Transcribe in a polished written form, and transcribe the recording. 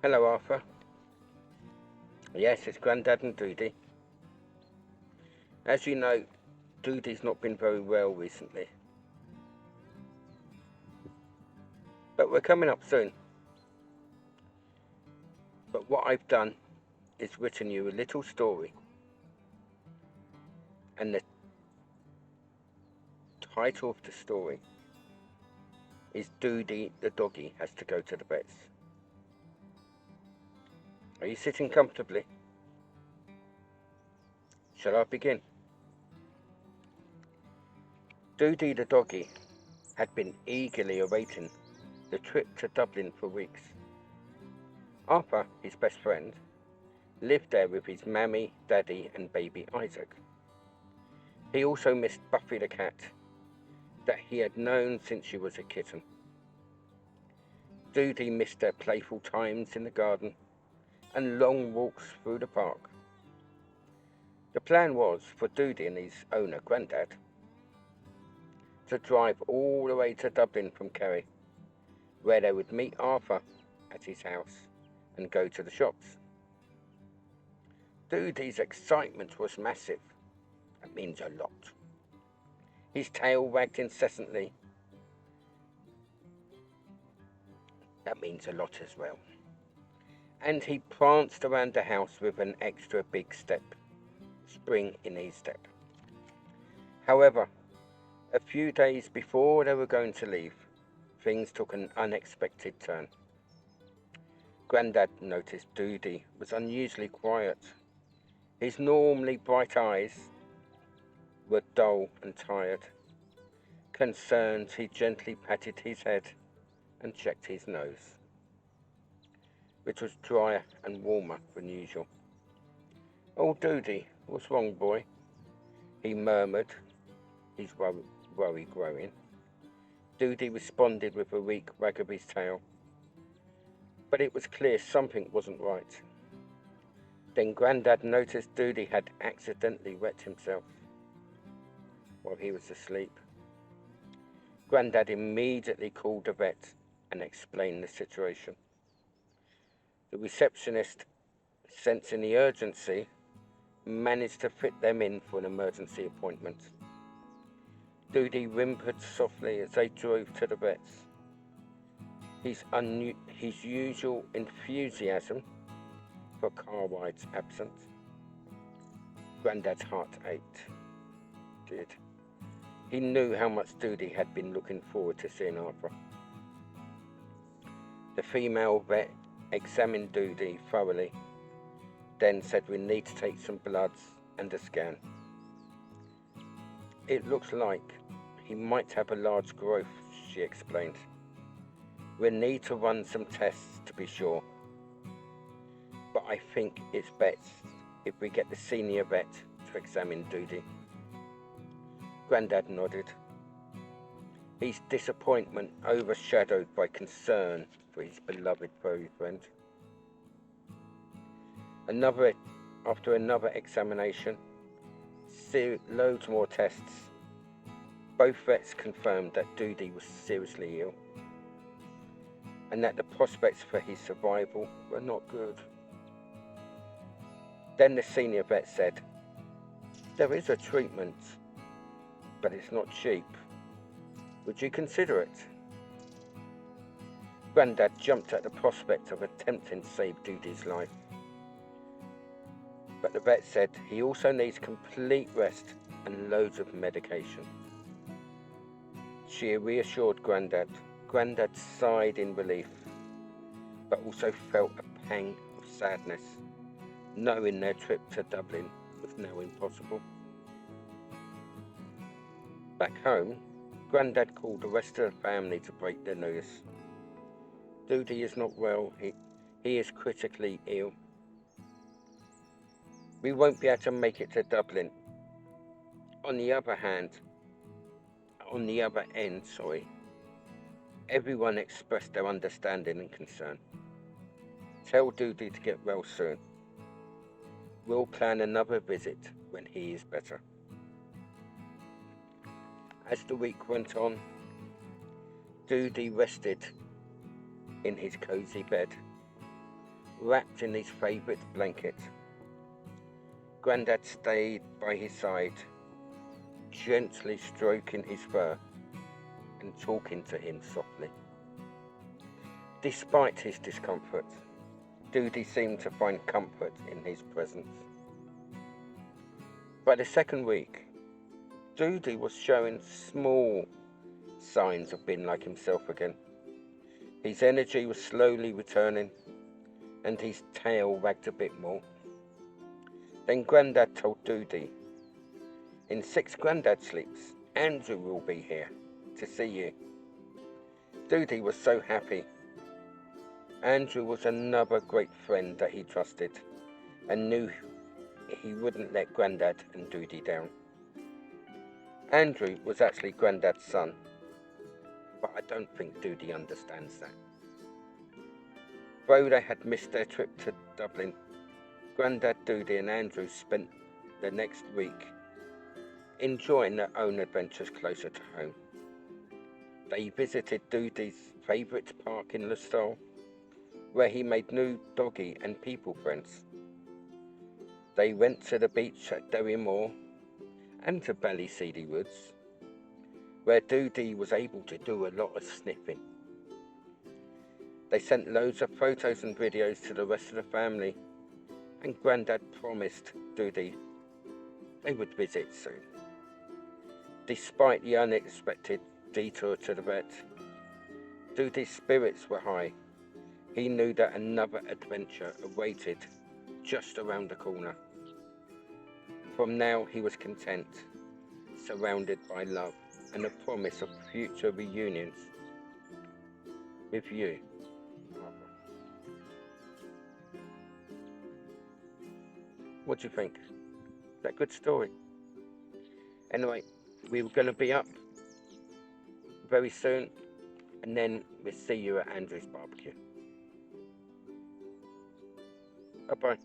Hello, Arthur. Yes, it's Grandad and Dudey. As you know, Dudey's not been very well recently. But we're coming up soon. But what I've done is written you a little story. And the title of the story is Dudey the Doggy Has to Go to the Vets. Are you sitting comfortably? Shall I begin? Dudey the Doggy had been eagerly awaiting the trip to Dublin for weeks. Arthur, his best friend, lived there with his mammy, daddy and baby Isaac. He also missed Buffy the cat that he had known since she was a kitten. Dudey missed their playful times in the garden and long walks through the park. The plan was for Dudey and his owner, Grandad, to drive all the way to Dublin from Kerry, where they would meet Arthur at his house and go to the shops. Dudey's excitement was massive. That means a lot. His tail wagged incessantly. That means a lot as well. And he pranced around the house with an extra big spring in his step. However, a few days before they were going to leave, things took an unexpected turn. Grandad noticed Dudey was unusually quiet. His normally bright eyes were dull and tired. Concerned, he gently patted his head and checked his nose, which was drier and warmer than usual. "Oh, Dudey, what's wrong, boy?" he murmured, his worry growing. Dudey responded with a weak wag of his tail, but it was clear something wasn't right. Then Grandad noticed Dudey had accidentally wet himself while he was asleep. Grandad immediately called the vet and explained the situation. The receptionist, sensing the urgency, managed to fit them in for an emergency appointment. Dudey whimpered softly as they drove to the vet's. His usual enthusiasm for car rides absent. Grandad's heart ached. He knew how much Dudey had been looking forward to seeing Arthur. The female vet examined Dudey thoroughly, then said, "We need to take some bloods and a scan. It looks like he might have a large growth," she explained. "We need to run some tests to be sure, but I think it's best if we get the senior vet to examine Dudey." Grandad nodded, his disappointment overshadowed by concern for his beloved furry friend. After another examination, loads more tests, both vets confirmed that Dudey was seriously ill and that the prospects for his survival were not good. Then the senior vet said, "There is a treatment, but it's not cheap. Would you consider it?" Grandad jumped at the prospect of attempting to save Dudey's life. But the vet said he also needs complete rest and loads of medication. She reassured Grandad. Grandad sighed in relief, but also felt a pang of sadness, knowing their trip to Dublin was now impossible. Back home, Grandad called the rest of the family to break the news. Dudey is not well. He is critically ill. We won't be able to make it to Dublin. On the other end, everyone expressed their understanding and concern. Tell Dudey to get well soon. We'll plan another visit when he is better. As the week went on, Dudey rested in his cozy bed, wrapped in his favourite blanket. Grandad stayed by his side, gently stroking his fur and talking to him softly. Despite his discomfort, Dudey seemed to find comfort in his presence. By the second week, Dudey was showing small signs of being like himself again. His energy was slowly returning, and his tail wagged a bit more. Then Grandad told Dudey, "In 6 Grandad sleeps, Andrew will be here to see you." Dudey was so happy. Andrew was another great friend that he trusted and knew he wouldn't let Grandad and Dudey down. Andrew was actually Grandad's son, but I don't think Dudey understands that. Though they had missed their trip to Dublin, Grandad, Dudey and Andrew spent the next week enjoying their own adventures closer to home. They visited Dudey's favourite park in Listowel, where he made new doggy and people friends. They went to the beach at Derry Moor and to Ballyseedy Woods, where Dudey was able to do a lot of sniffing. They sent loads of photos and videos to the rest of the family, and Grandad promised Dudey they would visit soon. Despite the unexpected detour to the vet, Dudey's spirits were high. He knew that another adventure awaited just around the corner. From now he was content, surrounded by love and a promise of future reunions with you, Barbara. What do you think? Is that a good story? Anyway, we were going to be up very soon, and then we'll see you at Andrew's barbecue. Bye-bye.